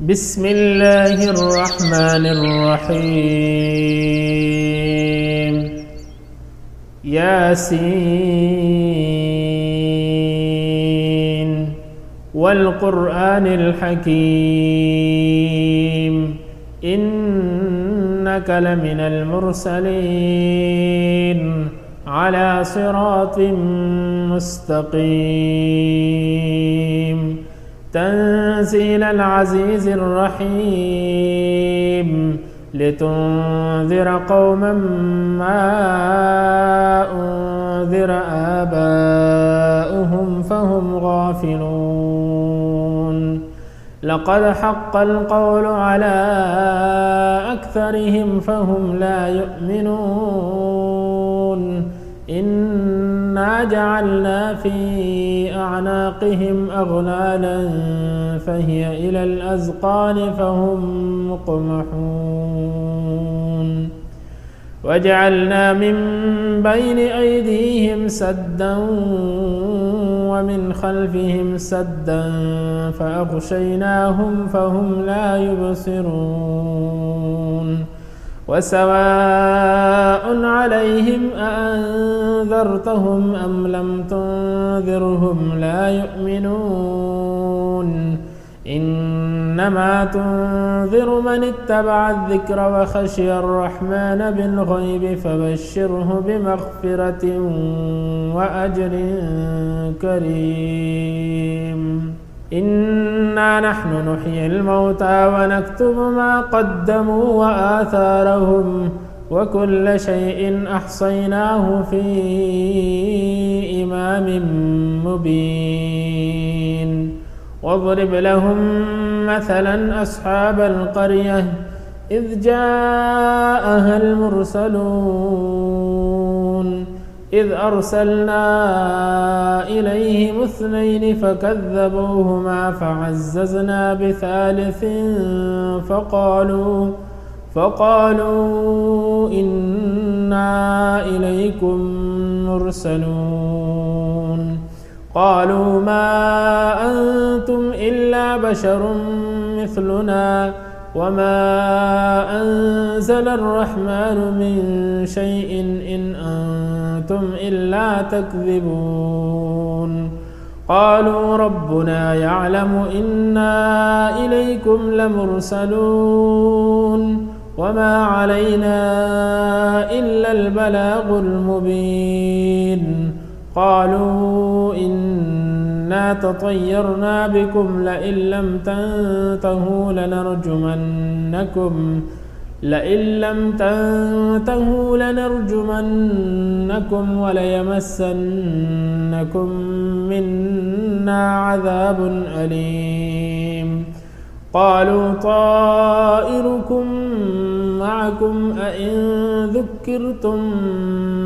بسم الله الرحمن الرحيم ياسين والقرآن الحكيم إنك لمن المرسلين على صراط مستقيم تنزيل العزيز الرحيم لتنذر قوما ما أنذر آباؤهم فهم غافلون لقد حق القول على أكثرهم فهم لا يؤمنون إنا جعلنا في أعناقهم أغلالا فهي إلى الأذقان فهم مقمحون وجعلنا من بين أيديهم سدا ومن خلفهم سدا فأغشيناهم فهم لا يبصرون وسواء عليهم أأنذرتهم أم لم تنذرهم لا يؤمنون إنما تنذر من اتبع الذكر وخشي الرحمن بالغيب فبشره بمغفرة وأجر كريم إنا نحن نحيي الموتى ونكتب ما قدموا وآثارهم وكل شيء أحصيناه في إمام مبين واضرب لهم مثلا أصحاب القرية إذ جاءها المرسلون إذ أرسلنا إليهم 2 فكذبوهما فعززنا بثالث فقالوا إنا إليكم مرسلون قالوا ما أنتم إلا بشر مثلنا وما أنزل الرحمن من شيء إن أنتم إلا تكذبون قالوا ربنا يعلم إنا إليكم لمرسلون وما علينا إلا البلاغ المبين قالوا إنا تطيرنا بكم لئن لم تنتهوا لنرجمنكم وليمسنكم منا عذاب أليم قالوا طائركم معكم أئن ذكرتم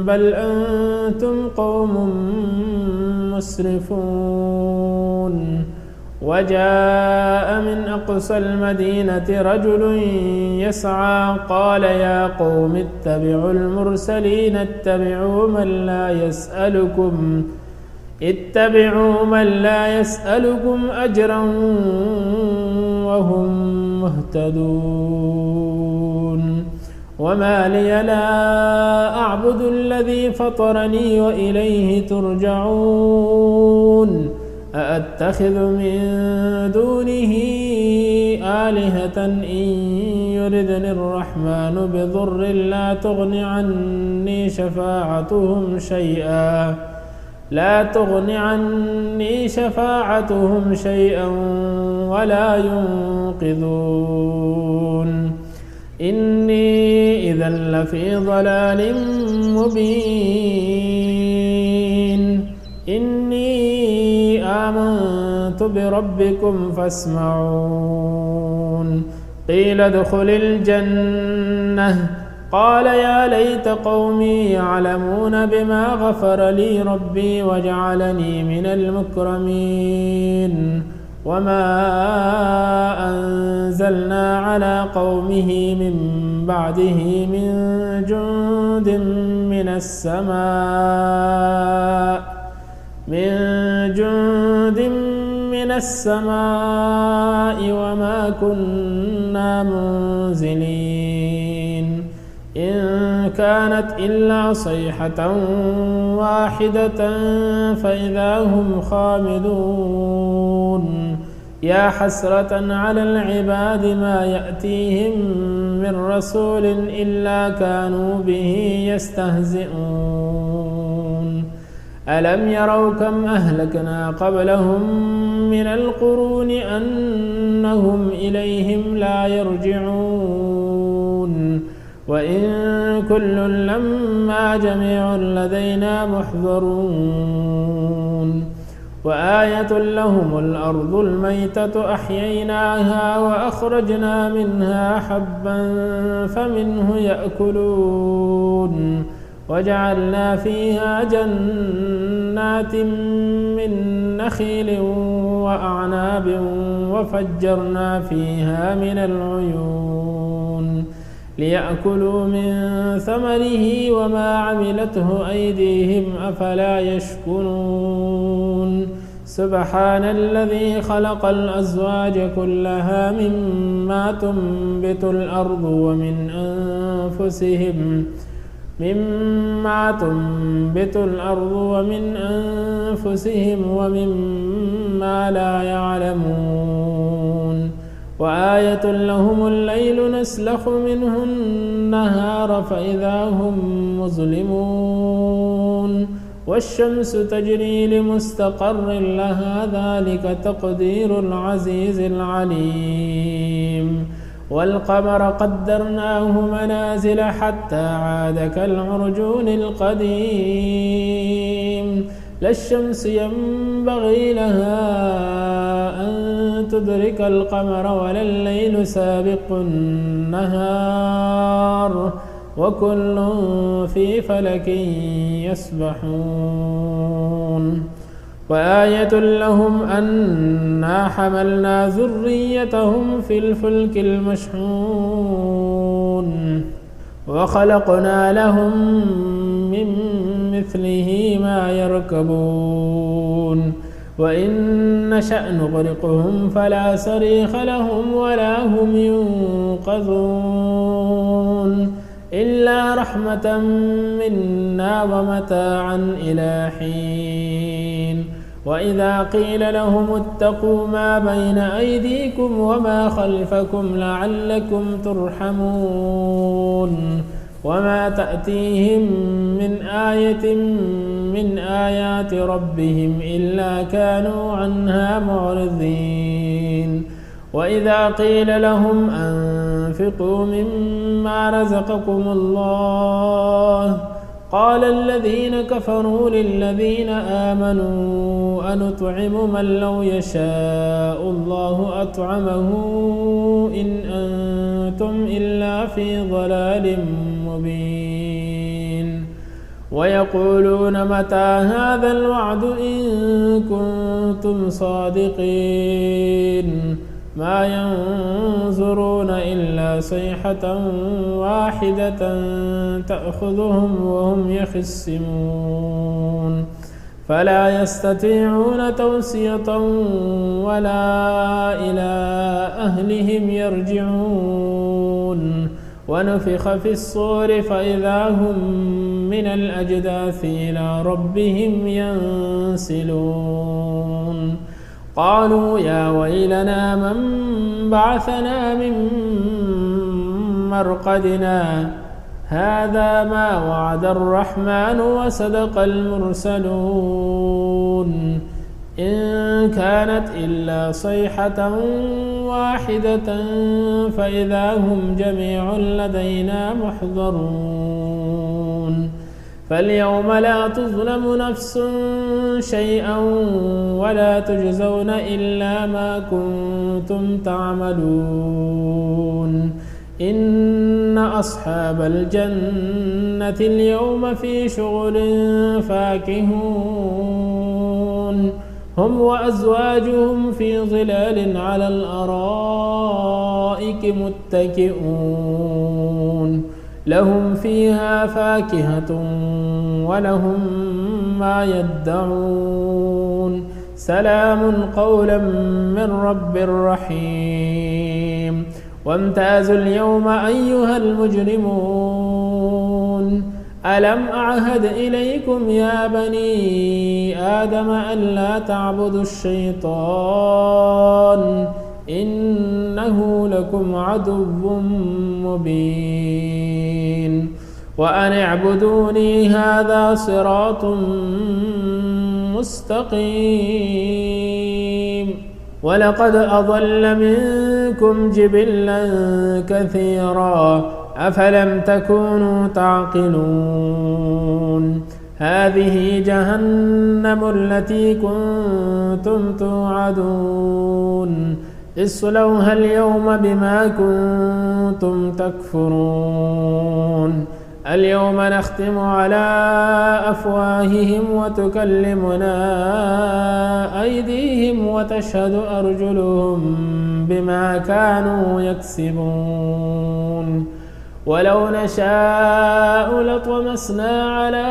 بل أنتم قوم مسرفون وجاء من أقصى المدينة رجل يسعى قال يا قوم اتبعوا المرسلين اتبعوا من لا يسألكم أجرا وهم مهتدون وما لي لا أعبد الذي فطرني وإليه ترجعون أأتخذ من دونه آلهة إن يردني الرحمن بضر لا تغن عني شفاعتهم شيئا ولا ينقذون إني إذا لفي ضلال مبين إني آمنت بربكم فاسمعون قيل ادخل الجنة قال يا ليت قومي يعلمون بما غفر لي ربي وجعلني من المكرمين وما أنزلنا على قومه من بعده من جند من السماء من السماء وما كنا منزلين إن كانت إلا صيحة واحدة فإذا هم خامدون يا حسرة على العباد ما يأتيهم من رسول إلا كانوا به يستهزئون ألم يروا كم أهلكنا قبلهم من القرون أنهم إليهم لا يرجعون وإن كل لما جميع لدينا محضرون وآية لهم الأرض الميتة أحييناها وأخرجنا منها حبا فمنه يأكلون وجعلنا فيها جنات من نخيل وأعناب وفجرنا فيها من العيون ليأكلوا من ثمره وما عملته أيديهم أفلا يشكرون سبحان الذي خلق الأزواج كلها مما تنبت الأرض ومن أنفسهم ومما لا يعلمون وآية لهم الليل نسلخ منه النهار فإذا هم مظلمون والشمس تجري لمستقر لها ذلك تقدير العزيز العليم والقمر قدرناه منازل حتى عاد كالعرجون القديم لا الشمس ينبغي لها أن تدرك القمر ولا الليل سابق النهار وكل في فلك يسبحون وآية لهم أنا حملنا ذريتهم في الفلك المشحون وخلقنا لهم من مثله ما يركبون وإن نشأ نغرقهم فلا صريخ لهم ولا هم ينقذون إلا رحمة منا ومتاعا إلى حين وإذا قيل لهم اتقوا ما بين أيديكم وما خلفكم لعلكم ترحمون وما تأتيهم من آية من آيات ربهم إلا كانوا عنها معرضين وإذا قيل لهم أنفقوا مما رزقكم الله قال الذين كفروا للذين آمنوا أنطعم من لو يشاء الله أطعمه إن أنتم إلا في ضلال مبين ويقولون متى هذا الوعد إن كنتم صادقين ما ينظرون إلا صيحة واحدة تأخذهم وهم يخصمون فلا يستطيعون توصية ولا إلى أهلهم يرجعون ونفخ في الصور فإذا هم من الأجداث إلى ربهم ينسلون قالوا يا ويلنا من بعثنا من مرقدنا هذا ما وعد الرحمن وصدق المرسلون إن كانت إلا صيحة واحدة فإذا هم جميع لدينا محضرون فاليوم لا تظلم نفس شيئا ولا تجزون إلا ما كنتم تعملون إن أصحاب الجنة اليوم في شغل فاكهون هم وأزواجهم في ظلال على الأرائك متكئون لهم فيها فاكهة ولهم ما يدعون سلام قولا من رب رحيم وامتازوا اليوم أيها المجرمون ألم أعهد إليكم يا بني آدم ألا تعبدوا الشيطان إنه لكم عدو مبين وأن اعبدوني هذا صراط مستقيم ولقد أضل منكم جبلا كثيرا أفلم تكونوا تعقلون هذه جهنم التي كنتم توعدون اصلوها اليوم بما كنتم تكفرون اليوم نختم على أفواههم وتكلمنا أيديهم وتشهد أرجلهم بما كانوا يكسبون ولو نشاء لطمسنا على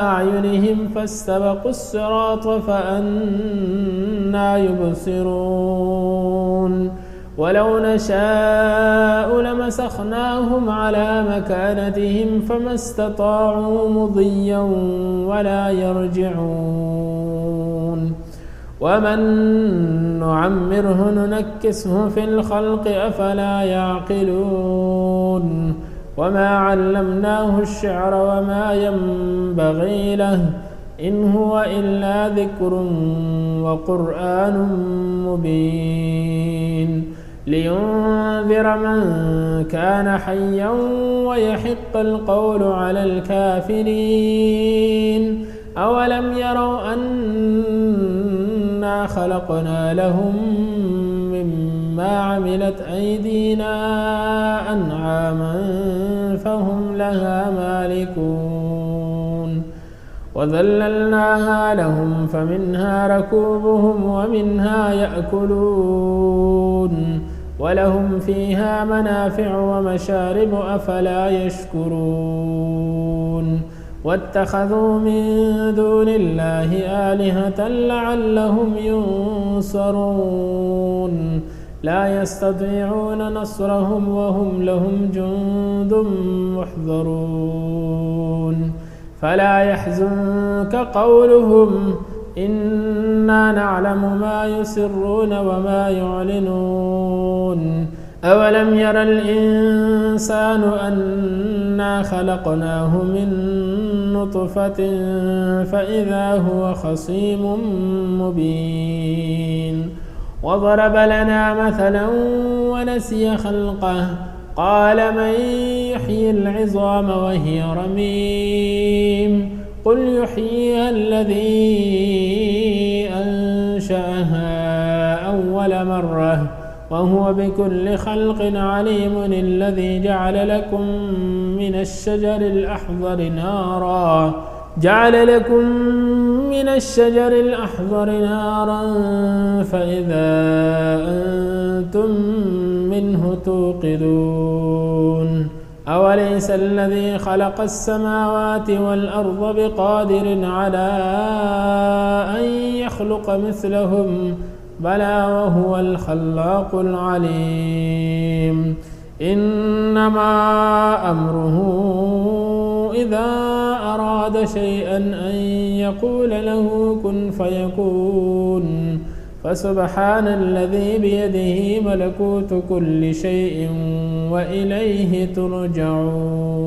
أعينهم فاستبقوا الصراط فأنى يبصرون ولو نشاء لمسخناهم على مكانتهم فما استطاعوا مضيا ولا يرجعون ومن نعمره ننكسه في الخلق أفلا يعقلون وما علمناه الشعر وما ينبغي له إن هو إلا ذكر وقرآن مبين لينذر من كان حيا ويحق القول على الكافرين أولم يروا أنا خلقنا لهم مما عملت أيدينا أنعاما فهم لها مالكون وذللناها لهم فمنها ركوبهم ومنها يأكلون ولهم فيها منافع ومشارب أفلا يشكرون واتخذوا من دون الله آلهة لعلهم ينصرون لا يستطيعون نصرهم وهم لهم جند محضرون فلا يحزنك قولهم إنا نعلم ما يسرون وما يعلنون أولم ير الإنسان أنا خلقناه من نطفة فإذا هو خصيم مبين وضرب لنا مثلا ونسي خلقه قال من يحيي العظام وهي رميم قل يحييها الذي أنشأها أول مرة وهو بكل خلق عليم الذي جعل لكم من الشجر الأحضر نارا فإذا أنتم منه توقدون أوليس الذي خلق السماوات والأرض بقادر على أن يخلق مثلهم بلى وهو الخلاق العليم إنما أمره إذا أراد شيئا أن يقول له كن فيكون فسبحان الذي بيده ملكوت كل شيء وإليه ترجعون